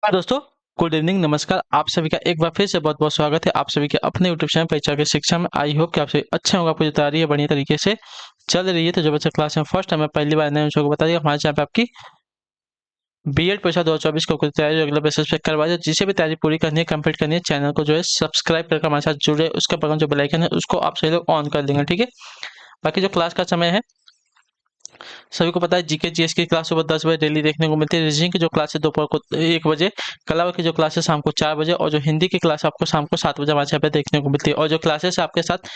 हाँ दोस्तों, good evening, नमस्कार। आप सभी का एक बार फिर से बहुत बहुत स्वागत है आप सभी के अपने यूट्यूब चैनल परीक्षा की शिक्षा में। आई होप कि आप सभी अच्छे होंगे, आपको जो तैयारी है बढ़िया तरीके से चल रही है। तो जो बच्चा क्लास में फर्स्ट टाइम है, पहली बार नए बच्चों को बता दिया, हमारे चैनल पे आपकी बीएड परीक्षा 2024 को तैयारी रेगुलर बेसिस पे करवा दे। जिसे भी तैयारी पूरी करनी है, कंप्लीट करनी है, चैनल को जो है सब्सक्राइब करके हमारे साथ जुड़े, उसके बगल में जो बेल आइकन है उसको आप सभी लोग ऑन कर देंगे, ठीक है। बाकी जो क्लास का समय है, सभी को पता है, जीके जीएस की क्लास सुबह 10 बजे डेली देखने को मिलती है। रीजनिंग की जो क्लास है दोपहर को 1 बजे, कला की जो क्लास है शाम को 4 बजे, और जो हिंदी की क्लास आपको शाम को 7 बजे हमारे यहाँ पे देखने को मिलती है। और जो क्लासेस आपके साथ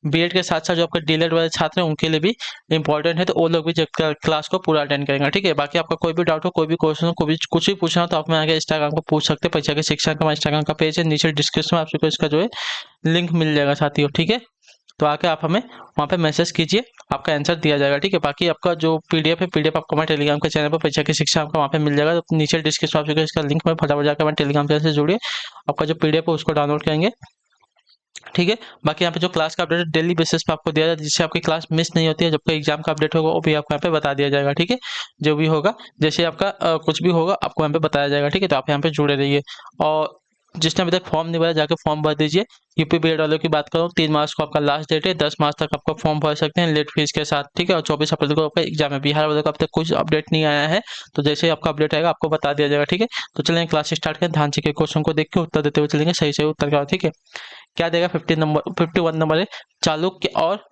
बीएड के साथ साथ जो आपके डीएलएड वाले छात्र हैं उनके लिए भी इंपॉर्टेंट है, तो वो लोग भी क्लास को पूरा अटेंड करेंगे, ठीक है। बाकी आपका कोई भी डाउट हो, कोई भी क्वेश्चन हो, कोई भी कुछ भी पूछना हो, तो आप मैं आगे इंस्टाग्राम को पूछ सकते हैं। परीक्षा की शिक्षा का हमारा इंस्टाग्राम का पेज है, नीचे डिस्क्रिप्शन में आपको इसका जो है लिंक मिल जाएगा साथियों, ठीक है। तो आके आप हमें वहाँ पे मैसेज कीजिए, आपका आंसर दिया जाएगा, ठीक है। बाकी आपका जो पीडीएफ है, पीडीएफ आपको हमारे टेलीग्राम के चैनल पर परीक्षा की शिक्षा आपका वहाँ पे मिल जाएगा। तो नीचे डिस्क्रिप्शन में आपको इसका लिंक में फटाफट जाकर हमारे टेलीग्राम चैनल से जुड़िए, आपका जो पीडीएफ है उसको डाउनलोड करेंगे, ठीक है। बाकी यहाँ पे जो क्लास का अपडेट डेली बेसिस पे आपको दिया जाए, जिससे आपकी क्लास मिस नहीं होती है। जब कोई एग्जाम का अपडेट होगा वो भी आपको यहाँ पे बता दिया जाएगा, ठीक है। जो भी होगा, जैसे आपका कुछ भी होगा आपको यहाँ पे बताया जाएगा, ठीक है। तो आप यहाँ पे जुड़े रहिए। और जिसने अभी तक फॉर्म नहीं भरा, जाके फॉर्म भर दीजिए। यूपी बीएड वालों की बात करूँ, 3 मार्च को आपका लास्ट डेट है, 10 मार्च तक आपका फॉर्म भर सकते हैं लेट फीस के साथ, ठीक है। और 24 अप्रैल को आपका एग्जाम है। बिहार वालों का अब तक कुछ अपडेट नहीं आया है, तो जैसे ही आपका अपडेट आएगा आपको बता दिया जाएगा, ठीक है। तो चलेंगे क्लास स्टार्ट करें, ध्यान से के क्वेश्चन को देख के उत्तर देते हुए चलेंगे, सही सही उत्तर का, ठीक है। क्या देगा? 51 नंबर है। चालुक्य और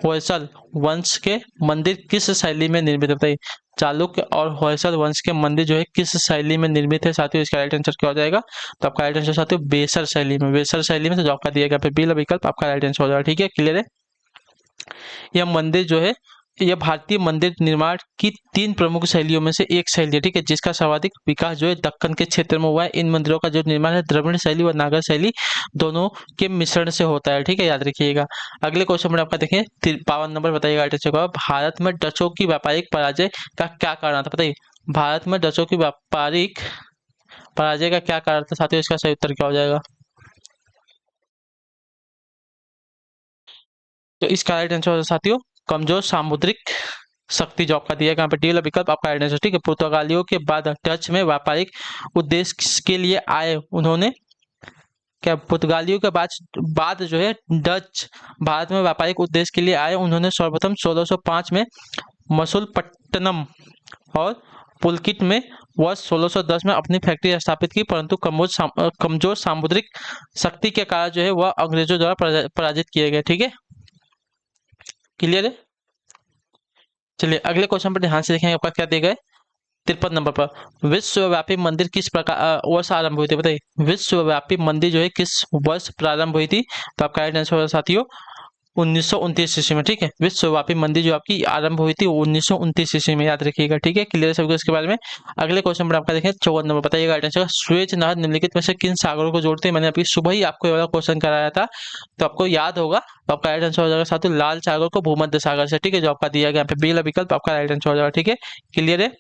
होयसल वंश के मंदिर किस शैली में निर्मित है? बताइए, चालुक्य और होयसल वंश के मंदिर जो है किस शैली में निर्मित है साथियों? इसका राइट आंसर क्या हो जाएगा? तो आपका राइट आंसर साथियों बेसर शैली में, बेसर शैली में। तो जो आपका दिया गया बी विकल्प आपका राइट आंसर हो जाएगा, ठीक है। क्लियर है? यह मंदिर जो है, यह भारतीय मंदिर निर्माण की 3 प्रमुख शैलियों में से एक शैली है, ठीक है, जिसका सर्वाधिक विकास जो है दक्कन के क्षेत्र में हुआ है। इन मंदिरों का जो निर्माण है द्रविड़ शैली और नागर शैली दोनों के मिश्रण से होता है, ठीक है, याद रखिएगा। अगले क्वेश्चन में आपका देखें 52 नंबर, बताइएगा राइट आंसर क्या? भारत में डचों की व्यापारिक पराजय का क्या कारण था? बताइए, भारत में डचों की व्यापारिक पराजय का क्या कारण था साथियों? इसका सही उत्तर क्या हो जाएगा? तो इसका राइट आंसर हो साथियों कमजोर सामुद्रिक शक्ति। जो आपका दिया गया यहाँ पे डी वाला विकल्प आपका राइट आंसर, ठीक है। पुर्तगालियों के बाद डच में व्यापारिक उद्देश्य के लिए आए उन्होंने, क्या पुर्तगालियों के बाद जो है डच भारत में व्यापारिक उद्देश्य के लिए आए, उन्होंने सर्वप्रथम 1605 में मसूलपट्टनम और पुलकित में वर्ष 1610 में अपनी फैक्ट्री स्थापित की, परंतु कमजोर सामुद्रिक शक्ति के कारण जो है वह अंग्रेजों द्वारा पराजित किए गए, ठीक है। क्लियर है? चलिए अगले क्वेश्चन पर ध्यान से देखेंगे, आपका क्या दिया गया है 53 नंबर पर। विश्वव्यापी मंदिर किस प्रकार वर्ष आरंभ हुई थी? बताइए, विश्वव्यापी मंदिर जो है किस वर्ष प्रारंभ हुई थी? तो आपका राइट आंसर होगा साथियों 1929 ईस्वी में, ठीक है। विश्वव्यापी मंदिर जो आपकी आरंभ हुई थी 1929 ईस्वी में, याद रखिएगा, ठीक है। क्लियर है सबको इसके बारे में? अगले क्वेश्चन पर आपका देखें 54 नंबर, बताइएगा राइट आंसर। सुएज नहर निम्नलिखित में से किन सागरों को जोड़ते हैं? मैंने अभी सुबह ही आपको ये वाला क्वेश्चन कराया था, तो आपको याद होगा। तो आपका राइट आंसर हो जाएगा साथियों लाल सागर को भूमध्य सागर से, ठीक है। जो आपका दिया गया यहाँ पे बी वाला विकल्प आपका राइट आंसर हो जाएगा, ठीक है। क्लियर है?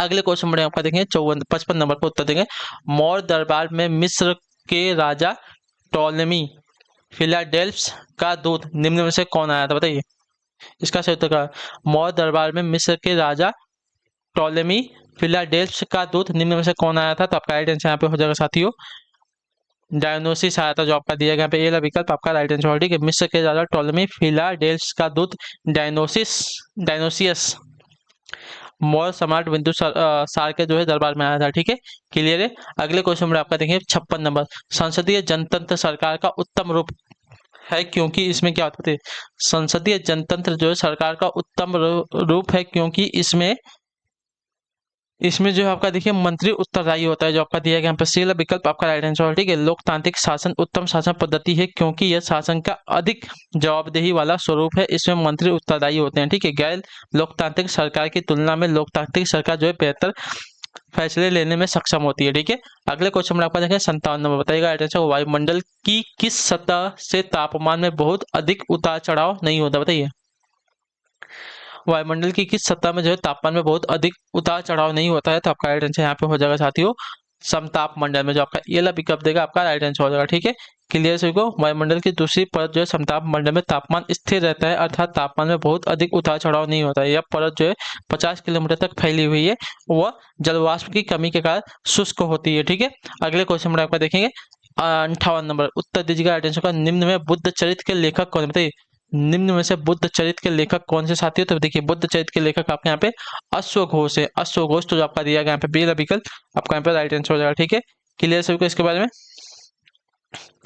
अगले क्वेश्चन में आपका देखेंगे 55 नंबर पर उत्तर देंगे। मौर्य दरबार में मिस्र के राजा टॉलेमी फिलाडेल्फस का दूत निम्न में से कौन आया था? बताइए, इसका सही उत्तर क्या है? मौर्य दरबार में मिस्र के राजा टॉलेमी फिलाडेल्फस का दूत निम्न में से कौन आया था? तो आपका राइट आंसर यहाँ पे हो जाएगा साथियों डायनोसिस आया था। जो आपका दिया गया यहाँ पे ए वाला विकल्प आपका राइट आंसर, ठीक है। मिस्र के राजा टॉलेमी फिलाडेल्फस का दूत डायनोसियस मौर्य सम्राट सार के जो है दरबार में आया था, ठीक है। क्लियर है? अगले क्वेश्चन में आपका देखिए 56 नंबर, संसदीय जनतंत्र सरकार का उत्तम रूप है क्योंकि इसमें क्या होता है? संसदीय जनतंत्र जो है सरकार का उत्तम रूप है क्योंकि इसमें इसमें जो है आपका देखिए मंत्री उत्तरदायी होता है। जो आपका दिया गया यहाँ पर सी वाला विकल्प आपका राइट आंसर, ठीक है। लोकतांत्रिक शासन उत्तम शासन पद्धति है क्योंकि यह शासन का अधिक जवाबदेही वाला स्वरूप है, इसमें मंत्री उत्तरदायी होते हैं, ठीक है। गैर लोकतांत्रिक सरकार की तुलना में लोकतांत्रिक सरकार जो है बेहतर फैसले लेने में सक्षम होती है, ठीक है। अगले क्वेश्चन में आपका देखें 57 नंबर, बताइएगा राइट आंसर। वायुमंडल की किस सतह से तापमान में बहुत अधिक उतार चढ़ाव नहीं होता? बताइए, वायुमंडल की किस सतह में जो है तापमान में बहुत अधिक उतार चढ़ाव नहीं होता है? तो आपका राइट आंसर यहाँ पे हो जाएगा साथियों समताप मंडल में। जो आपका ये वाला विकल्प देगा आपका राइट आंसर हो जाएगा, ठीक है। क्लियर सभी को। वायुमंडल की दूसरी परत जो है समताप मंडल में तापमान स्थिर रहता है, अर्थात तापमान में बहुत अधिक उतार चढ़ाव नहीं होता है। यह परत जो है 50 किलोमीटर तक फैली हुई है, वह जलवाष्प की कमी के कारण शुष्क होती है। ठीक है, अगले क्वेश्चन में आपका देखेंगे 58 नंबर, उत्तर दीजिएगा राइट आंसर का। निम्न में बुद्ध चरित्र के लेखक कौन है, बताइए। निम्न में से बुद्ध चरित्र के लेखक कौन से साथी हो, तो देखिए बुद्ध चरित्र के लेखक आपके यहाँ पे अश्वघोष है। अश्वघोष तो जो आपका दिया गया यहाँ पे बी विकल्प आपका यहाँ पे राइट आंसर हो जाएगा। ठीक है, क्लियर सभी को इसके बारे में।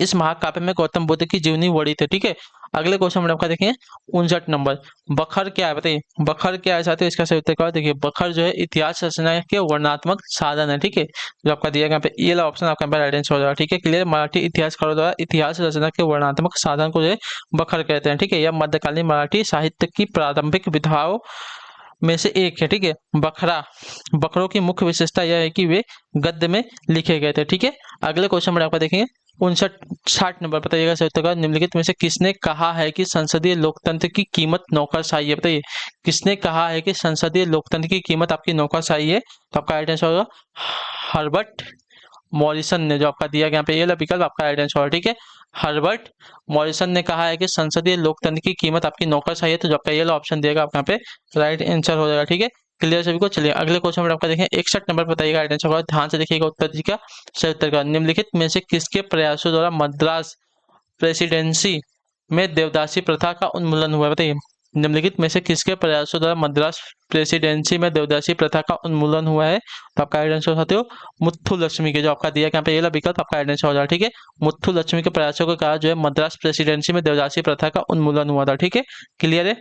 इस महाकाव्य में गौतम बुद्ध की जीवनी वर्णित है। ठीक है, अगले क्वेश्चन में आपका देखिए 59 नंबर, बखर क्या है, बताइए बखर क्या है साथियों। इसका सही उत्तर क्या है, देखिए बखर जो है इतिहास रचना के वर्णनात्मक साधन है। ठीक है, जो आपका दिया गया यहाँ पे ये वाला ऑप्शन आपका राइट आंसर हो जाएगा। ठीक है, क्लियर। मराठी इतिहासकारों द्वारा इतिहास रचना के वर्णनात्मक साधन को जो है बखर कहते हैं। ठीक है, यह मध्यकालीन मराठी साहित्य की प्रारंभिक विधाओं में से एक है। ठीक है, बखरा बखरों की मुख्य विशेषता यह है कि वे गद्य में लिखे गए थे। ठीक है, अगले क्वेश्चन में आपका देखेंगे 60 नंबर, बताइएगा सही उत्तर का। निम्नलिखित में से किसने कहा है कि संसदीय लोकतंत्र की कीमत नौकरशाही है, बताइए किसने कहा है कि संसदीय लोकतंत्र की कीमत आपकी नौकरशाही है, तो आपका राइट आंसर होगा हर्बर्ट मॉरिसन ने। जो आपका दिया गया यहाँ पे ये विकल्प आपका राइट आंसर होगा। ठीक है, हर्बर्ट मॉरिसन ने कहा है कि संसदीय लोकतंत्र की कीमत आपकी नौकरशाही है, तो जो आपका ये ऑप्शन देगा आपका यहाँ पे राइट आंसर हो जाएगा। ठीक है, क्लियर सभी को। चलिए अगले क्वेश्चन में आपका देखें 61 नंबर, बताइएगा राइट आंसर होगा। ध्यान से देखिएगा उत्तर जी का सही उत्तर का। निम्नलिखित में से किसके प्रयासों द्वारा मद्रास प्रेसिडेंसी में देवदासी प्रथा का उन्मूलन हुआ, बताइए निम्नलिखित में से किसके प्रयासों द्वारा मद्रास प्रेसिडेंसी में देवदासी प्रथा का उन्मूलन हुआ है, तो आपका राइट आंसर साथियों मुथु लक्ष्मी के। जो आपका दिया यहाँ पे ये विकल्प आपका राइट आंसर हो जाएगा। ठीक है, मुथु लक्ष्मी के प्रयासों के कारण जो है मद्रास प्रेसिडेंसी में देवदासी प्रथा का उन्मूलन हुआ था। ठीक है, क्लियर है।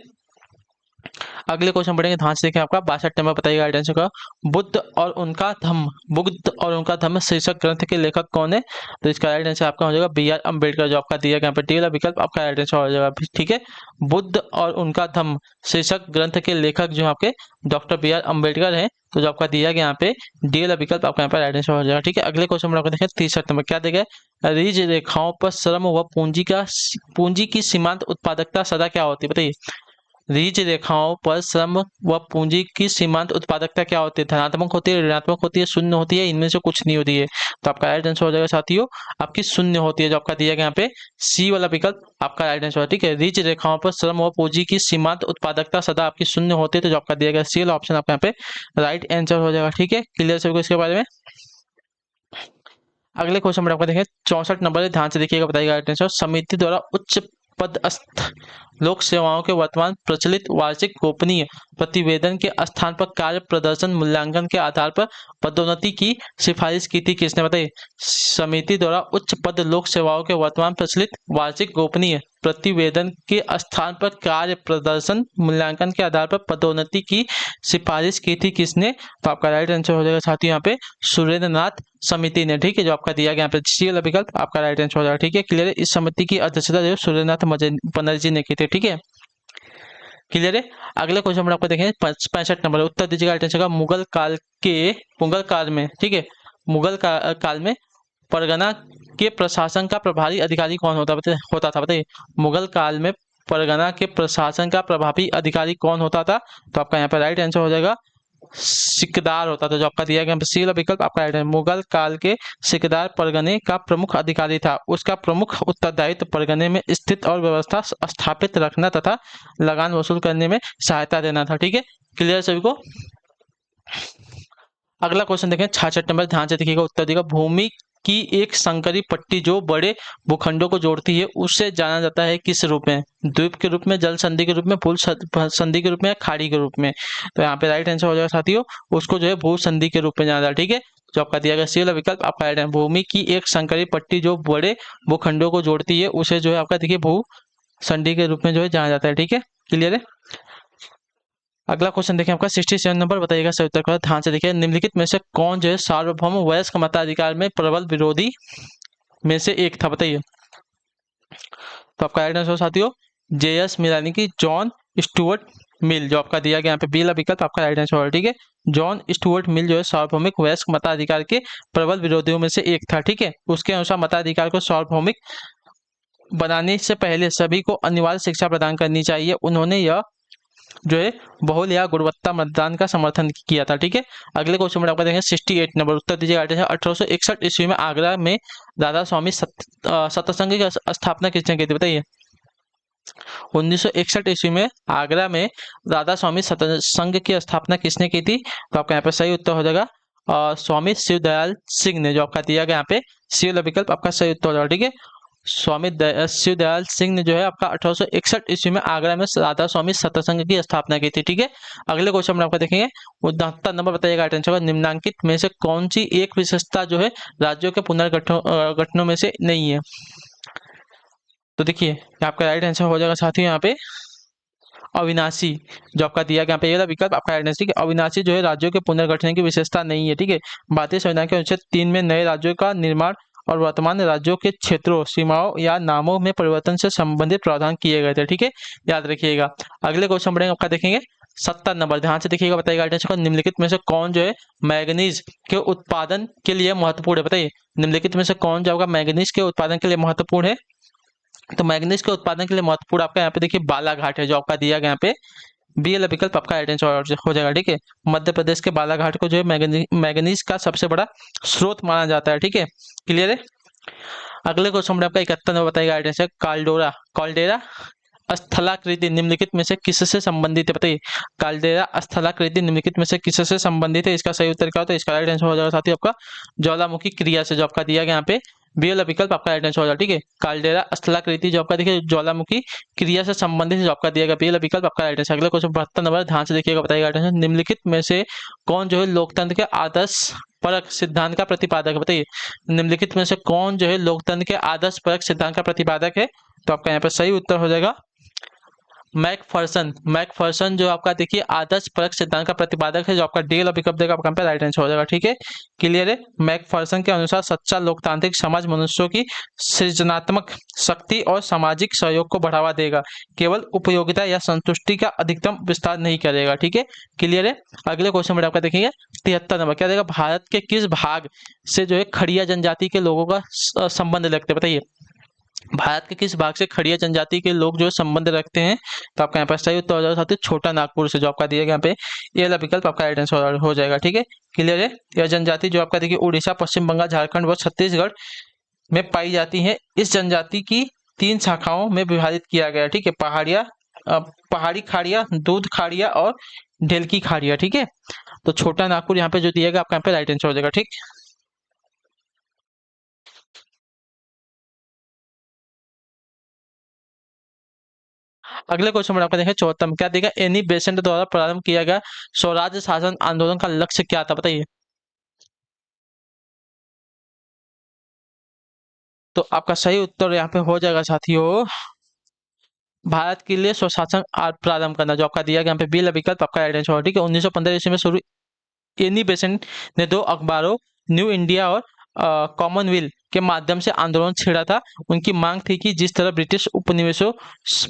अगले क्वेश्चन पढ़ेंगे, ध्यान से देखें आपका 62 नंबर, बताइएगा राइट आंसर का। बुद्ध और उनका धम्म, बुद्ध और उनका धम्म शीर्षक ग्रंथ के लेखक कौन है, तो इसका राइट आंसर आपका हो जाएगा बी.आर. अम्बेडकर। जो आपका दिया गया यहाँ पे डी वाला विकल्प आपका राइट आंसर हो जाएगा। ठीक है, बुद्ध और उनका धम्म शीर्षक ग्रंथ के लेखक जो आपके डॉक्टर बी.आर. अम्बेडकर है, तो जो आपका दिया गया यहाँ पे डी वाला विकल्प आपका यहाँ पे राइट आंसर हो जाएगा। ठीक है, अगले क्वेश्चन में आपको देखें 63 नंबर, क्या देगा, रीज रेखाओं पर श्रम व पूंजी की सीमांत उत्पादकता सदा क्या होती है, बताइए रीज रेखाओं पर श्रम व पूंजी की सीमांत उत्पादकता क्या होती है, धनात्मक होती है, ऋणात्मक होती है, शून्य होती है, इनमें से कुछ नहीं होती है, तो आपका राइट आंसर हो जाएगा साथियों आपकी शून्य होती है। जो आपका दिया गया यहाँ पे सी वाला विकल्प आपका राइट आंसर है। ठीक है, रीज रेखाओं पर श्रम व पूंजी की सीमांत उत्पादकता सदा आपकी शून्य होती है, तो जो आपका दिया गया सी वाला ऑप्शन आपका यहाँ पे राइट आंसर हो जाएगा। ठीक है, क्लियर सभी को इसके बारे में। अगले क्वेश्चन में आपको देखें 64 नंबर, ध्यान से देखिएगा, बताइएगा राइट आंसर। समिति द्वारा उच्च पदस्थ लोक सेवाओं के वर्तमान प्रचलित वार्षिक गोपनीय प्रतिवेदन के स्थान पर कार्य प्रदर्शन मूल्यांकन के आधार पर पदोन्नति की सिफारिश की थी, किसने, बताइए समिति द्वारा उच्च पद लोक सेवाओं के वर्तमान प्रचलित वार्षिक गोपनीय प्रतिवेदन के स्थान पर कार्य प्रदर्शन मूल्यांकन के आधार पर पदोन्नति की सिफारिश की थी, किसने, तो आपका राइट आंसर हो जाएगा साथियों यहाँ पे सुरेंद्र नाथ समिति ने। ठीक है, जो आपका दिया गया यहाँ पे सी वाला विकल्प आपका राइट आंसर हो जाएगा। ठीक है, क्लियर है। इस समिति की अध्यक्षता जो सुरेंद्र नाथ बनर्जी ने की थी। ठीक है, क्लियर है। अगले क्वेश्चन में आपको देखें 65 नंबर, उत्तर दीजिएगा राइट आंसर का। मुगल काल में, ठीक है, मुगल काल में परगना के प्रशासन का प्रभारी अधिकारी कौन होता था, बताइए मुगल काल में परगना के प्रशासन का प्रभावी अधिकारी कौन होता था, तो आपका यहाँ पे राइट आंसर हो जाएगा सिकदार होता था। जो आपका दिया गया सी वाला विकल्प आपका राइट है। मुगल काल के सिकदार परगने का प्रमुख अधिकारी था। उसका प्रमुख उत्तरदायित्व परगने में स्थित और व्यवस्था स्थापित रखना तथा लगान वसूल करने में सहायता देना था। ठीक है, क्लियर सभी को। अगला क्वेश्चन देखें 66 नंबर, ध्यान से देखिएगा, उत्तर देगा। भूमि की एक संकरी पट्टी जो बड़े भूखंडों को जोड़ती है उसे जाना जाता है किस रूप में, द्वीप के रूप में, जल संधि के रूप में, भू संधि के रूप में, खाड़ी के रूप में, तो यहाँ पे राइट आंसर हो जाएगा साथियों उसको जो है भू संधि के रूप में जाना जाता है। ठीक है, जो आपका दिया गया सी वाला विकल्प आपका राइट है। भूमि की एक संकरी पट्टी जो बड़े भूखंडों को जोड़ती है उसे जो है आपका देखिए भू संधि के रूप में जो है जाना जाता है। ठीक है, क्लियर है। अगला क्वेश्चन देखिए आपका 67 नंबर, बताइएगा सही उत्तर का। ध्यान से देखिए, निम्नलिखित में से कौन जो है सार्वभौम वयस्क मताधिकार में प्रबल विरोधी में से एक था, बताइए, तो आपका राइट आंसर साथियों जे.एस. मिल यानी कि जॉन स्टुअर्ट मिल। जो आपका दिया गया यहाँ पे बी वाला विकल्प आपका राइट आंसर होगा। ठीक है, जॉन स्टुअर्ट मिल जो है सार्वभौमिक वयस्क मताधिकार के प्रबल विरोधियों में से एक था। ठीक है, उसके अनुसार मताधिकार को सार्वभौमिक बनाने से पहले सभी को अनिवार्य शिक्षा प्रदान करनी चाहिए। उन्होंने यह जो है बहुल या गुणवत्ता मतदान का समर्थन किया था। ठीक है, अगले क्वेश्चन में आपका देखेंगे 68 नंबर, उत्तर दीजिएगा। 1861 ईस्वी में आगरा में राधा स्वामी सत्संग की स्थापना किसने की थी, बताइए। 1961 ईस्वी में आगरा में राधा स्वामी सत्संग की स्थापना किसने की थी, तो आपका यहाँ पे सही उत्तर हो जाएगा स्वामी शिवदयाल सिंह ने, जो आपका दिया गया यहाँ पे सी वाला विकल्प आपका सही उत्तर हो जाएगा। ठीक है, शिवदयाल सिंह ने जो है आपका 1861 ईस्वी में आगरा में राधा स्वामी सत्संग की स्थापना की थी। ठीक है, अगले क्वेश्चन में आपका देखेंगे 69 नंबर, बताइएगा आइटम होगा निम्नलिखित में से कौन सी एक विशेषता जो है राज्यों के पुनर्गठनों में से नहीं है। तो देखिए आपका राइट आंसर हो जाएगा साथियों यहाँ पे अविनाशी, जो आपका दिया गया यहाँ पे ये विकल्प आपका राइट आंसर। अविनाशी जो है राज्यों के पुनर्गठन की विशेषता नहीं है। ठीक है, भारतीय संविधान के अनुच्छेद 3 में नए राज्यों का निर्माण और वर्तमान राज्यों के क्षेत्रों, सीमाओं या नामों में परिवर्तन से संबंधित प्रावधान किए गए थे। ठीक है, याद रखिएगा। अगले क्वेश्चन बढ़ेंगे, आपका देखेंगे 70 नंबर, ध्यान से देखिएगा, बताइएगा निम्नलिखित में से कौन जो है मैग्नीज के उत्पादन के लिए महत्वपूर्ण है, बताइए। निम्नलिखित में से कौन जो होगा मैग्नीज के उत्पादन के लिए महत्वपूर्ण है, तो मैग्नीज के उत्पादन के लिए महत्वपूर्ण आपका यहाँ पे देखिए बालाघाट है, जो आपका दिया गया यहाँ पे बी वाला विकल्प आपका आइडेंटिफाई हो जाएगा। ठीक है, मध्य प्रदेश के बालाघाट को जो है मैग्नीज का सबसे बड़ा स्रोत माना जाता है। ठीक है, क्लियर है। अगले क्वेश्चन में आपका 71 नंबर, बताइएगा आइडेंटिफाई काल्डेरा स्थलाकृति निम्नलिखित में से किससे संबंधित है, बताइए। काल्डेरा स्थलाकृति निम्नलिखित में से किससे संबंधित है, इसका सही उत्तर क्या होता है, इसका राइट आंसर हो जाएगा साथी आपका ज्वालामुखी क्रिया से, जो आपका दिया गया यहाँ पे बी वाला विकल्प आपका राइट आंसर हो जाएगा। ठीक है, काल्डेरा स्थलाकृति जो आपका देखिए ज्वालामुखी क्रिया से संबंधित जो आपका दिया गया बी वाला विकल्प आपका राइट आंसर। अगला क्वेश्चन 72 नंबर, ध्यान से देखिएगा, बताइएगा राइट आंसर निम्नलिखित में से कौन जो है लोकतंत्र के आदर्श परक सिद्धांत का प्रतिपादक है, बताइए। निम्नलिखित में से कौन जो है लोकतंत्र के आदर्श परक सिद्धांत का प्रतिपादक है, तो आपका यहाँ पर सही उत्तर हो जाएगा मैकफर्सन जो आपका देखिए आदर्श परक सिद्धांत का प्रतिपादक है, जो आपका डी वाला विकल्प देगा आपका राइट आंसर हो जाएगा। ठीक है, क्लियर है। मैकफर्सन के अनुसार सच्चा लोकतांत्रिक समाज मनुष्यों की सृजनात्मक शक्ति और सामाजिक सहयोग को बढ़ावा देगा, केवल उपयोगिता या संतुष्टि का अधिकतम विस्तार नहीं करेगा। ठीक है, क्लियर है। अगले क्वेश्चन में आपका देखेंगे 73 नंबर, क्या देगा भारत के किस भाग से जो है खड़िया जनजाति के लोगों का संबंध लगते हैं, बताइए। भारत के किस भाग से खड़िया जनजाति के लोग जो संबंध रखते हैं, तो आपका यहाँ पर सही उत्तर हो जाएगा साथी छोटा नागपुर से, जो आपका दिया गया यहाँ पे ये वाला विकल्प आपका राइट आंसर हो जाएगा। ठीक है, क्लियर है। यह जनजाति जो आपका देखिए उड़ीसा, पश्चिम बंगाल, झारखंड व छत्तीसगढ़ में पाई जाती है। इस जनजाति की 3 शाखाओं में विभाजित किया गया। ठीक है, पहाड़ी खाड़िया, दूध खाड़िया और ढेलकी खाड़िया। ठीक है, तो छोटा नागपुर यहाँ पे जो दिया गया आपका यहाँ पे राइट आंसर हो जाएगा। ठीक, अगले क्वेश्चन में आपका देखें 74 में, क्या देगा एनी बेसेंट द्वारा प्रारंभ किया गया स्वराज्य शासन आंदोलन का लक्ष्य क्या था, बताइए। तो आपका सही उत्तर यहाँ पे हो जाएगा साथियों भारत के लिए स्वशासन प्रारंभ करना, जो आपका दिया गया यहाँ पे बी वाला विकल्प आपका राइट आंसर होगा। ठीक है, 1915 ईस्वी में शुरू एनी बेसेंट ने 2 अखबारों न्यू इंडिया और कॉमनवेल्थ के माध्यम से आंदोलन छेड़ा था। उनकी मांग थी कि जिस तरह ब्रिटिश उपनिवेशों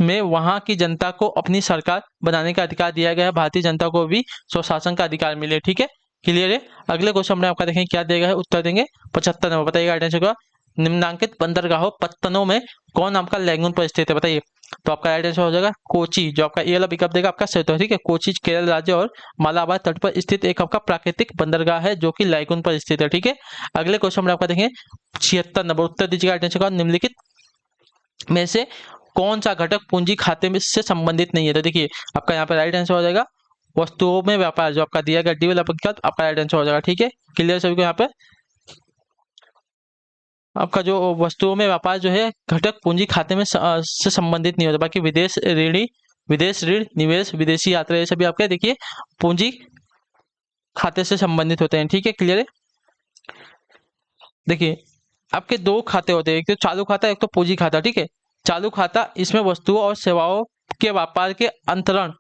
में वहां की जनता को अपनी सरकार बनाने का अधिकार दिया गया है, भारतीय जनता को भी स्वशासन का अधिकार मिले। ठीक है, क्लियर है। अगले क्वेश्चन में आपका देखें क्या देगा है, उत्तर देंगे 75 नंबर, बताइएगा राइट आंसर का निम्नांकित बंदरगाहों पत्तनों में कौन आपका लैंगून पर स्थित है, बताइए। तो आपका राइट आंसर हो जाएगा कोची, जो आपका ये वाला विकल्प देगा आपका सही उत्तर। ठीक है, कोची केरल राज्य और मालाबार तट पर स्थित एक आपका प्राकृतिक बंदरगाह है, जो कि लैगून पर स्थित है। ठीक है, अगले क्वेश्चन में आपका देखें 76 नंबर, उत्तर दीजिएगा राइट आंसर का निम्नलिखित में से कौन सा घटक पूंजी खाते में से संबंधित नहीं है, तो देखिए आपका यहाँ पर राइट आंसर हो जाएगा वस्तुओं में व्यापार, जो आपका दिया गया डी वाला विकल्प आपका राइट आंसर हो जाएगा। ठीक है, क्लियर सभी को। यहाँ पे आपका जो वस्तुओं में व्यापार जो है घटक पूंजी खाते में से संबंधित नहीं होता, बाकी विदेश ऋण, निवेश, विदेशी यात्रा, ये सभी आपके देखिए पूंजी खाते से संबंधित होते हैं। ठीक है, क्लियर है। देखिए आपके 2 खाते होते हैं, एक तो चालू खाता, एक तो पूंजी खाता। ठीक है, चालू खाता इसमें वस्तुओं और सेवाओं के व्यापार के अंतरण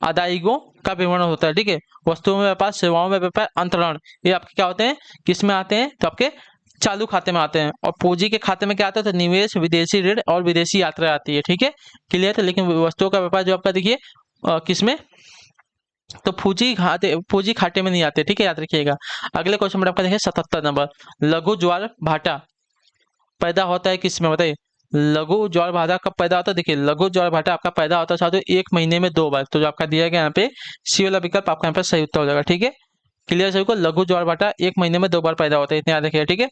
अदायगियों का विवरण होता है। ठीक है, वस्तुओं में व्यापार, सेवाओं में व्यापार, अंतरण, ये आपके क्या होते हैं, किस में आते हैं, तो आपके चालू खाते में आते हैं। और पूंजी के खाते में क्या आता है, तो निवेश, विदेशी ऋण और विदेशी यात्रा आती है। ठीक है, क्लियर है। लेकिन वस्तुओं का व्यापार जो आपका देखिए किसमें, तो पूंजी खाते में नहीं आते। ठीक है, याद रखिएगा। अगले क्वेश्चन में आपका देखिए 77 नंबर, लघु ज्वार भाटा पैदा होता है किसमें, बताइए। लघु ज्वार भाटा कब पैदा होता है? देखिए लघु ज्वार भाटा आपका पैदा होता है साथियों 1 महीने में 2 बार। तो जो आपका दिया गया यहाँ पे सी वाला विकल्प आपका यहाँ पे सही उत्तर हो जाएगा। ठीक है, क्लियर सभी को? लघु ज्वार भाटा 1 महीने में 2 बार पैदा होता है, इतने याद रखिएगा। ठीक है,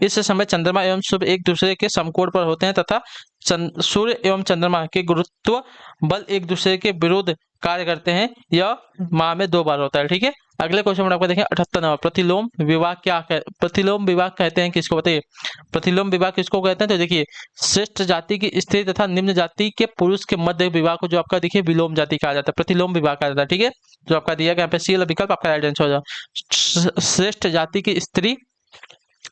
इस समय चंद्रमा एवं सूर्य एक दूसरे के समकोण पर होते हैं तथा सूर्य एवं चंद्रमा के गुरुत्व बल एक दूसरे के विरुद्ध कार्य करते हैं। यह माह में 2 बार होता है। ठीक है, अगले क्वेश्चन में आपको देखें 78 नंबर। प्रतिलोम विवाह क्या प्रतिलोम विवाह कहते हैं किसको? बताइए, प्रतिलोम विवाह किसको कहते हैं? तो देखिए श्रेष्ठ जाति की स्त्री तथा निम्न जाति के पुरुष के मध्य विवाह को जो आपका देखिए विलोम जाति कहा जाता है, प्रतिलोम विवाह कहा जाता है। ठीक है, जो आपका दिया गया यहाँ पे सी वाला विकल्प आपका राइट आंसर हो जाएगा। श्रेष्ठ जाति की स्त्री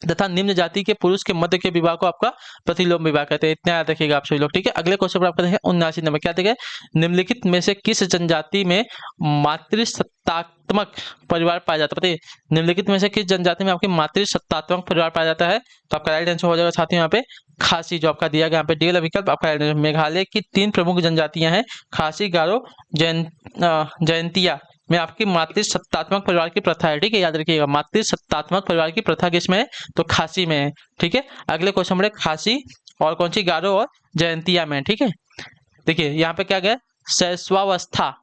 तथा निम्न जाति के पुरुष के मध्य के विवाह को आपका प्रतिलोम विवाह कहते हैं, इतना याद रखिएगा आप सभी लोग। ठीक है, अगले क्वेश्चन पर आपका देखें 79 नंबर। क्या देखें? निम्नलिखित में से किस जनजाति में मातृसत्तात्मक परिवार पाया जाता है? बताइए, निम्नलिखित में से किस जनजाति में आपके मातृसत्तात्मक परिवार पाया जाता है? तो आपका राइट आंसर हो जाएगा साथियों यहाँ पे खासी, जो आपका दिया गया यहाँ पे डी वाला विकल्प आपका राइट आंसर। मेघालय की 3 प्रमुख जनजातियां हैं, खासी, गारो, जयंतिया में आपकी मातृसत्तात्मक परिवार की प्रथा है। ठीक है, याद रखिएगा मातृसत्तात्मक परिवार की प्रथा किसमें है? तो खासी में है। ठीक है, अगले क्वेश्चन में खासी और कौन सी? गारो और जयंतिया में। ठीक है, देखिए यहाँ पे क्या गया? शैशवावस्था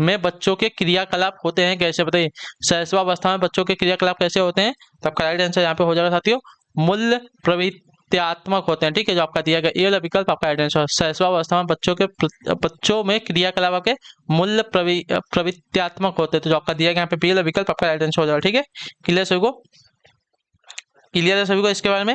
में बच्चों के क्रियाकलाप होते हैं कैसे? बताइए, शैशवावस्था में बच्चों के क्रियाकलाप कैसे होते हैं? तो आपका राइट आंसर यहाँ पे हो जाएगा साथियों मूल्य प्रवृत्त्यात्मक होते हैं। ठीक है, जो आपका दिया गया ये वाला विकल्प आपका राइट आंसर। शैशवावस्था में बच्चों में क्रियाकलाप के मूल्य प्रवृत्त्यात्मक होते हैं, तो जो आपका दिया गया यहाँ पे बी वाला विकल्प आपका राइट आंसर हो जाएगा। ठीक है, क्लियर सभी को? क्लियर है सभी को इसके बारे में?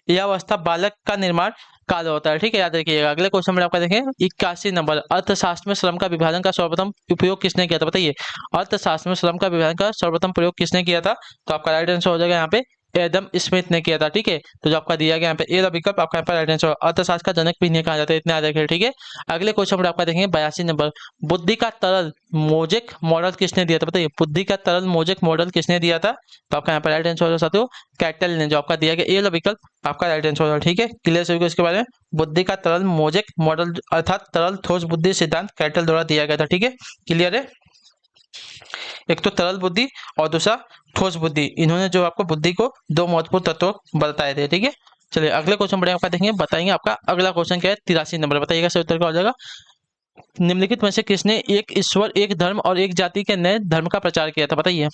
यह अवस्था बालक का निर्माण काल होता है। ठीक है, याद रखिएगा। अगले क्वेश्चन में आपका देखें 81 नंबर। अर्थशास्त्र में श्रम का विभाजन का सर्वप्रथम उपयोग किसने किया था? बताइए, अर्थशास्त्र में श्रम का विभाजन का सर्वप्रथम प्रयोग किसने किया था? तो आपका राइट आंसर हो जाएगा यहाँ पे एडम स्मिथ ने किया था। ठीक है, तो जो आपका दिया गया यहाँ पे ए विकल्प आपका यहाँ पर राइट आंसर। अर्थशास्त्र का जनक भी नहीं कहा जाता है, इतना याद रखिए। ठीक है, अगले क्वेश्चन में आपका देखेंगे 82 नंबर। बुद्धि का तरल मोजेक मॉडल किसने दिया था? बताइए, बुद्धि का तरल मोजेक मॉडल किसने दिया था? तो आपका यहाँ पर राइट आंसर हो जाएगा साथियों कैटल ने, जो आपका दिया गया ए वाला विकल्प आपका राइट आंसर होगा। ठीक है, क्लियर सभी को इसके बारे में? बुद्धि का तरल मोजेक मॉडल अर्थात तरल ठोस बुद्धि सिद्धांत कैटल द्वारा दिया गया था। ठीक है, क्लियर है? एक तो तरल बुद्धि और दूसरा ठोस बुद्धि, इन्होंने जो आपको बुद्धि को 2 महत्वपूर्ण तत्व बताए थे। ठीक है, चलिए अगले क्वेश्चन बढ़े आपका देखेंगे, बताएंगे आपका अगला क्वेश्चन क्या है 83 नंबर। बताइएगा सही उत्तर क्या हो जाएगा? निम्नलिखित में से किसने एक ईश्वर, एक धर्म और एक जाति के नए धर्म का प्रचार किया था? बताइए,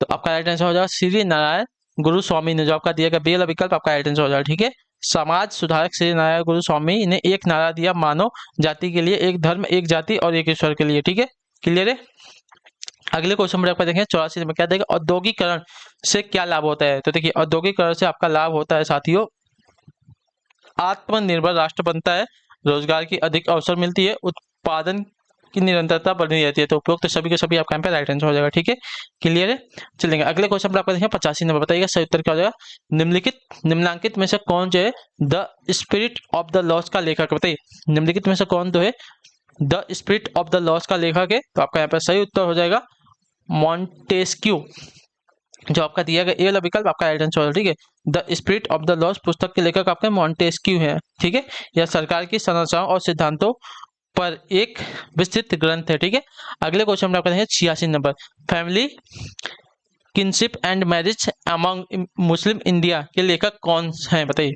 तो आपका राइट आंसर हो जाएगा श्री नारायण गुरु स्वामी ने, जो आपका दिया गया बी वाला विकल्प आपका राइट आंसर हो जाएगा। ठीक है, समाज सुधारक श्री नारायण गुरु स्वामी ने एक नारा दिया, मानव जाति के लिए एक धर्म, एक जाति और एक ईश्वर के लिए। ठीक है, क्लियर है? अगले क्वेश्चन में आपका देखें 84 में। क्या देगा? औद्योगिकरण से क्या लाभ होता है? तो देखिए औद्योगिकरण से आपका लाभ होता है साथियों आत्मनिर्भर राष्ट्र बनता है, रोजगार की अधिक अवसर मिलती है, उत्पादन की निरंतरता बनी रहती है। तो उपयोग तो सभी के सभी आपका यहाँ पे राइट आंसर हो जाएगा। ठीक है, क्लियर है? चलेंगे अगले क्वेश्चन पर आपका देखें 85 नंबर। बताइएगा सही उत्तर क्या हो जाएगा? निम्नलिखित में से कौन जो है the spirit of the loss का लेखक? बताइए, निम्नलिखित में से कौन जो है the spirit of the loss का लेखक है? तो आपका यहाँ पे सही उत्तर हो जाएगा मॉन्टेस्क्यू, जो आपका दिया गया ए वाला विकल्प आपका राइट आंसर होगा। ठीक है, the spirit of the loss पुस्तक के लेखक आपके मॉन्टेस्क्यू है। ठीक है, यह सरकार की संरचनाओं और सिद्धांतों पर एक विस्तृत ग्रंथ है। ठीक है, अगले क्वेश्चन में आपका देखें 86 number. Family kinship and marriage among Muslim India के लेखक कौन हैं? बताइए,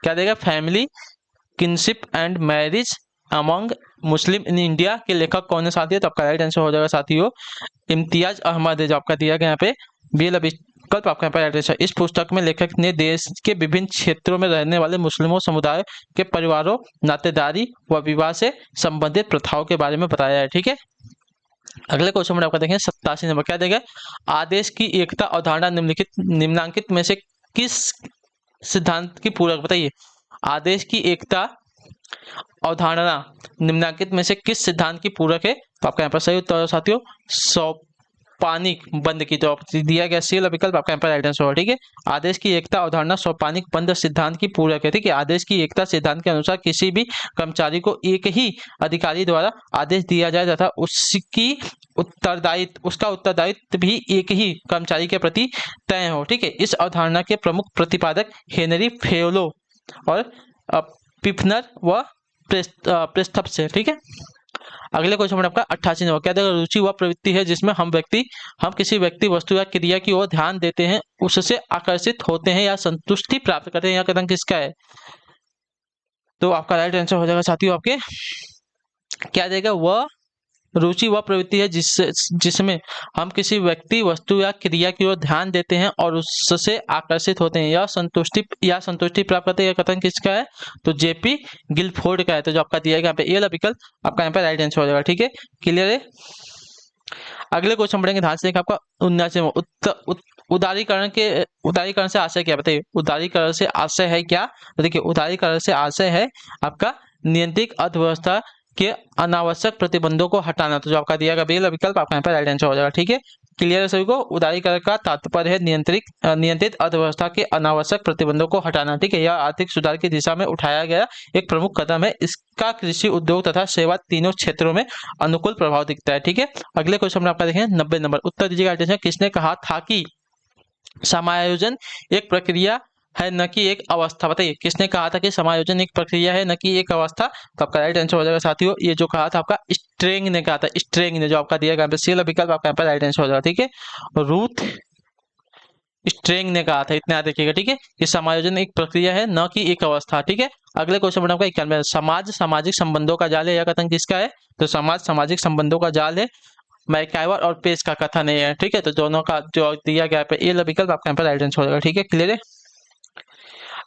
क्या देगा? Family kinship and marriage among Muslim in India के लेखक कौन है साथियों? तो आपका राइट आंसर हो जाएगा साथियों इम्तियाज अहमद है, जो आपका दिया गया यहाँ पे बी विकल्प आपका यहाँ पर राइट आंसर। इस पुस्तक में लेखक ने देश के विभिन्न क्षेत्रों में रहने वाले मुस्लिमों समुदाय के परिवारों, नातेदारी व विवाह से संबंधित प्रथाओं के बारे में बताया है। ठीक है, अगले क्वेश्चन में आपका देखें 87 नंबर। क्या देगा? आदेश की एकता अवधारणा निम्नांकित में से किस सिद्धांत की पूरक? बताइए, आदेश की एकता अवधारणा निम्नांकित में से किस सिद्धांत की पूरक है? तो आपका यहाँ पर सही उत्तर साथियों सोपानिक बंद की, तो दिया गया सी वाला विकल्प आपका यहाँ पर राइट आंसर होगा। ठीक है, आदेश की एकता अवधारणा सोपानिक बंद सिद्धांत की पूरक है। ठीक है, आदेश की एकता सिद्धांत के अनुसार किसी भी कर्मचारी को एक ही अधिकारी द्वारा आदेश दिया जाए तथा उसका उत्तरदायित्व भी एक ही कर्मचारी के प्रति तय हो। ठीक है, इस अवधारणा के प्रमुख प्रतिपादक हेनरी फेलो और पिफनर व प्रेस्थप से। ठीक है, अगले क्वेश्चन में आपका 88 नंबर क्या देगा, रुचि वह प्रवृत्ति है जिसमें हम किसी व्यक्ति वस्तु या क्रिया की ओर ध्यान देते हैं, उससे आकर्षित होते हैं या संतुष्टि प्राप्त करते हैं। यह कथन किसका है? तो आपका राइट आंसर हो जाएगा साथियों आपके क्या देगा, वह रुचि वह प्रवृत्ति है जिसमें हम किसी व्यक्ति वस्तु या क्रिया की ओर ध्यान देते हैं और उससे आकर्षित होते हैं या संतुष्टि प्राप्त करते हैं। यह कथन किसका है? तो जेपी गिलफोर्ड का है। तो जो आपका दिया गया यहाँ पे ए वाला विकल्प आपका यहाँ पे राइट आंसर हो जाएगा। ठीक है, क्लियर है। अगले क्वेश्चन पढ़ेंगे ध्यान से, आपका 79 उदारीकरण से आशय क्या, बताइए। उदारीकरण से आशय है क्या? तो देखिए, उदारीकरण से आशय है आपका नियंत्रित अर्थव्यवस्था के अनावश्यक प्रतिबंधों को हटाना। तो जो आपका दिया गया बी विकल्प आपका यहाँ पे राइट आंसर हो जाएगा। ठीक है, क्लियर है सभी को। उदारीकरण का तात्पर्य है नियंत्रित अर्थव्यवस्था के अनावश्यक प्रतिबंधों को हटाना। ठीक है, यह आर्थिक सुधार की दिशा में उठाया गया एक प्रमुख कदम है। इसका कृषि, उद्योग तथा सेवा तीनों क्षेत्रों में अनुकूल प्रभाव दिखता है। ठीक है, अगले क्वेश्चन में आपका देखें 90 नंबर, उत्तर दीजिएगा। किसने कहा था कि समायोजन एक प्रक्रिया है न कि एक अवस्था? बताइए, किसने कहा था कि समायोजन एक प्रक्रिया है न कि एक अवस्था? तो आपका राइट आंसर हो जाएगा साथियों, ये जो कहा था आपका स्ट्रेंग ने कहा था। स्ट्रेंग ने, जो आपका दिया गया सी विकल्प आपका यहाँ पर राइट आंसर हो जाएगा। ठीक है, रूथ स्ट्रेंग ने कहा था, इतना याद रखिएगा। ठीक है, कि समायोजन एक प्रक्रिया है न कि एक अवस्था। ठीक है, अगले क्वेश्चन में आपका 91, समाज सामाजिक संबंधों का जाल है। यह कथन किसका है? तो समाज सामाजिक संबंधों का जाल है, मैकाइवर और पेज का कथन है। ठीक है, तो दोनों का जो दिया गया है ए विकल्प आपका यहाँ पर राइट आंसर हो जाएगा। ठीक है, क्लियर है।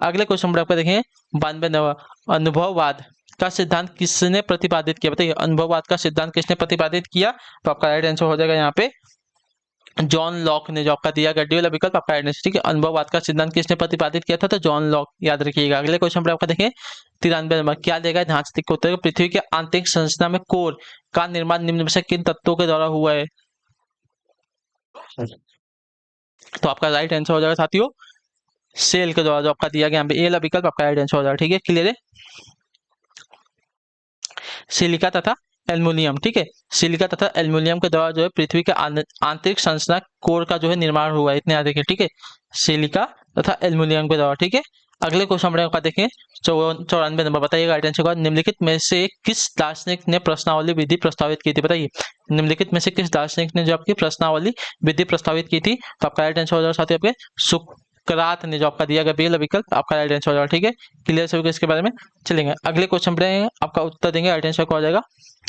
अगले क्वेश्चन पर आपका देखें 92 नंबर, अनुभववाद का सिद्धांत किसने प्रतिपादित किया? बताइए, अनुभववाद का सिद्धांत किसने प्रतिपादित किया? तो आपका राइट आंसर हो जाएगा यहाँ पे जॉन लॉक ने, जो आपका दिया गया डी वाला विकल्प आपका राइट आंसर। ठीक है, अनुभववाद का सिद्धांत किसने प्रतिपादित किया था? तो जॉन लॉक, याद रखिएगा। अगले क्वेश्चन पर आपका देखें 93 नंबर, क्या देगा ध्यान से देखो उत्तर, पृथ्वी के आंतरिक संरचना में कोर का निर्माण निम्न में से किन तत्वों के द्वारा हुआ है? तो आपका राइट आंसर हो जाएगा साथियों सेल के द्वारा, जो आपका दिया गया ए वाला विकल्प आपका राइट आंसर हो जाएगा। ठीक है, क्लियर है। सिलिका तथा एल्युमिनियम, ठीक है, सिलिका तथा एल्युमिनियम के द्वारा जो है पृथ्वी के आंतरिक संरचना कोर का जो है निर्माण हुआ है, इतने याद रखिए। ठीक है, सिलिका तथा एल्युमिनियम के द्वारा। ठीक है, अगले क्वेश्चन का देखें 94 नंबर, बताइएगा राइट आंसर। निम्नलिखित में से किस दार्शनिक ने प्रश्नावली विधि प्रस्तावित की थी? बताइए, निम्नलिखित में से किस दार्शनिक ने जो आपकी प्रश्नावली विधि प्रस्तावित की थी? तो आपका राइट आंसर हो जाएगा साथियों आपके सुकरात ने, जो आपका दिया गया बेल विकल्प आपका राइट आंसर हो जाएगा। ठीक है, क्लियर सभी को इसके बारे में चलेंगे। अगले क्वेश्चन पर आपका उत्तर देंगे, राइट आंसर हो जाएगा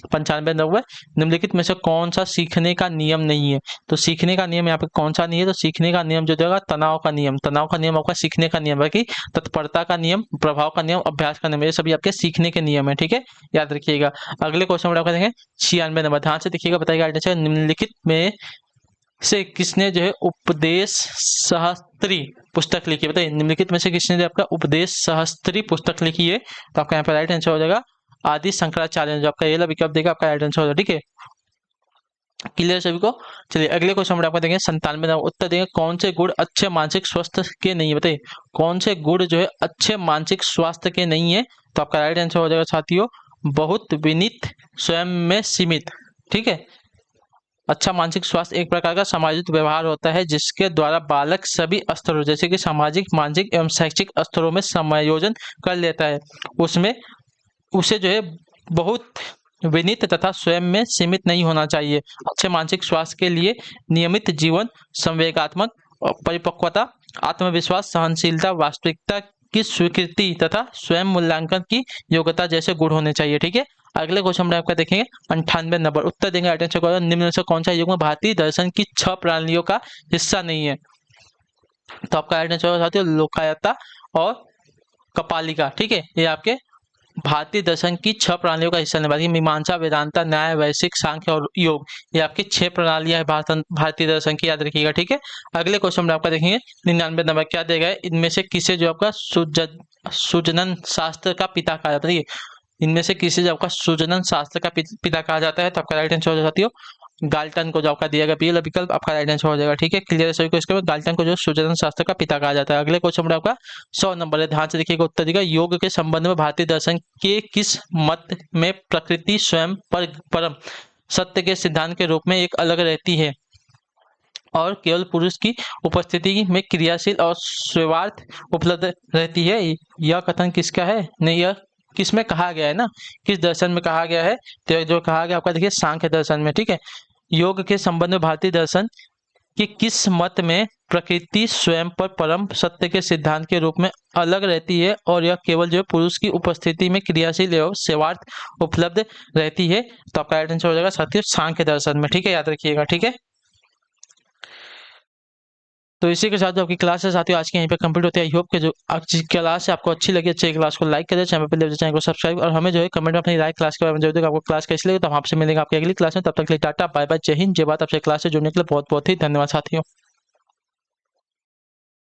95 नंबर, निम्नलिखित में से कौन सा सीखने का नियम नहीं है? तो सीखने का नियम यहाँ पे कौन सा नहीं है? तो सीखने का नियम जो देगा तनाव का नियम, तनाव का नियम आपका सीखने का नियम है। कि तत्परता का नियम, प्रभाव का नियम, अभ्यास का नियम, ये सभी आपके सीखने के नियम है। ठीक है, याद रखिएगा। अगले क्वेश्चन में आपका देखें 96 नंबर, ध्यान से देखिएगा, बताइएगा निम्नलिखित में से किसने जो है उपदेश सहस्त्री पुस्तक लिखी है? बताइए, निम्नलिखित में से किसने जो आपका उपदेश सहस्त्री पुस्तक लिखी है? तो आपका यहाँ पे राइट आंसर हो जाएगा आदि शंकराचार्य, जो आपका ये विकल्प देगा आपका राइट आंसर हो जाएगा। ठीक है, क्लियर सभी को। चलिए अगले क्वेश्चन में आपको देंगे 97 नंबर, उत्तर देंगे कौन से गुण अच्छे मानसिक स्वास्थ्य के नहीं है? बताइए, कौन से गुण जो है अच्छे मानसिक स्वास्थ्य के नहीं है? तो आपका राइट आंसर हो जाएगा साथियों बहुत विनीत, स्वयं में सीमित। ठीक है, अच्छा मानसिक स्वास्थ्य एक प्रकार का सामाजिक व्यवहार होता है जिसके द्वारा बालक सभी स्तरों जैसे कि सामाजिक, मानसिक एवं शैक्षिक स्तरों में समायोजन कर लेता है। उसमें उसे जो है बहुत विनीत तथा स्वयं में सीमित नहीं होना चाहिए। अच्छे मानसिक स्वास्थ्य के लिए नियमित जीवन, संवेगात्मक परिपक्वता, आत्मविश्वास, सहनशीलता, वास्तविकता की स्वीकृति तथा स्वयं मूल्यांकन की योग्यता जैसे गुण होने चाहिए। ठीक है, अगले क्वेश्चन में आपका देखेंगे 98 नंबर, उत्तर देंगे निम्न में से कौन सा युग में भारतीय दर्शन की 6 प्रणालियों का हिस्सा नहीं है? तो आपका आंसर साथियों लोकायता और कपालिका। ठीक है, ये आपके भारतीय दर्शन की 6 प्रणालियों का हिस्सा नहीं, मीमांसा, वेदांता, न्याय, वैशिक, सांख्य और योग, ये आपकी 6 प्रणालियां है भारतीय दर्शन की, याद रखिएगा। ठीक है, अगले क्वेश्चन में आपका देखेंगे 99 नंबर, क्या देगा इनमें से किसे जो आपका सुजनन शास्त्र का पिता कहा जाता है? इनमें से किसे जो आपका सुजनन शास्त्र का पिता कहा जाता है? तो आपका राइट आंसर हो जाती हो गाल्टन को, जो आपका दिया गया पीएल विकल्प आपका राइट आंसर हो जाएगा। ठीक है, क्लियर सभी को। इसके बाद गाल्टन को जो सुजनन शास्त्र का पिता कहा जाता है। अगले क्वेश्चन में आपका 100 नंबर है, ध्यान से देखिएगा, उत्तर देगा योग के संबंध में भारतीय दर्शन के किस मत में प्रकृति स्वयं पर परम सत्य के सिद्धांत के रूप में एक अलग रहती है और केवल पुरुष की उपस्थिति में क्रियाशील और स्वेवार्थ उपलब्ध रहती है? यह कथन किसका है? नहीं, यह किसमें कहा गया है ना, किस दर्शन में कहा गया है, तो जो कहा गया आपका देखिए सांख्य दर्शन में, ठीक है। योग के संबंध में भारतीय दर्शन कि किस मत में प्रकृति स्वयं पर परम सत्य के सिद्धांत के रूप में अलग रहती है और यह केवल जो पुरुष की उपस्थिति में क्रियाशील एवं सेवार्थ उपलब्ध रहती है। तो आपका राइट आंसर हो जाएगा साथियों सांख्य दर्शन में, ठीक है, याद रखिएगा, ठीक है। तो इसी के साथ जो आपकी क्लास है साथियों आज की यहीं पे कंप्लीट होती है। आई होप कि जो आपकी क्लास है आपको अच्छी लगी, अच्छी क्लास को लाइक करें, चैनल को सब्सक्राइब और हमें जो है कमेंट में अपनी राय क्लास के बारे में जरूर दें, आपको क्लास कैसी लगी। तो हम आपसे मिलेंगे आपकी अगली क्लास में, तब तक के लिए टाटा बाय बाय, जय हिंद, जय भारत। आपसे क्लास से जुड़ने के लिए बहुत बहुत ही धन्यवाद साथियों।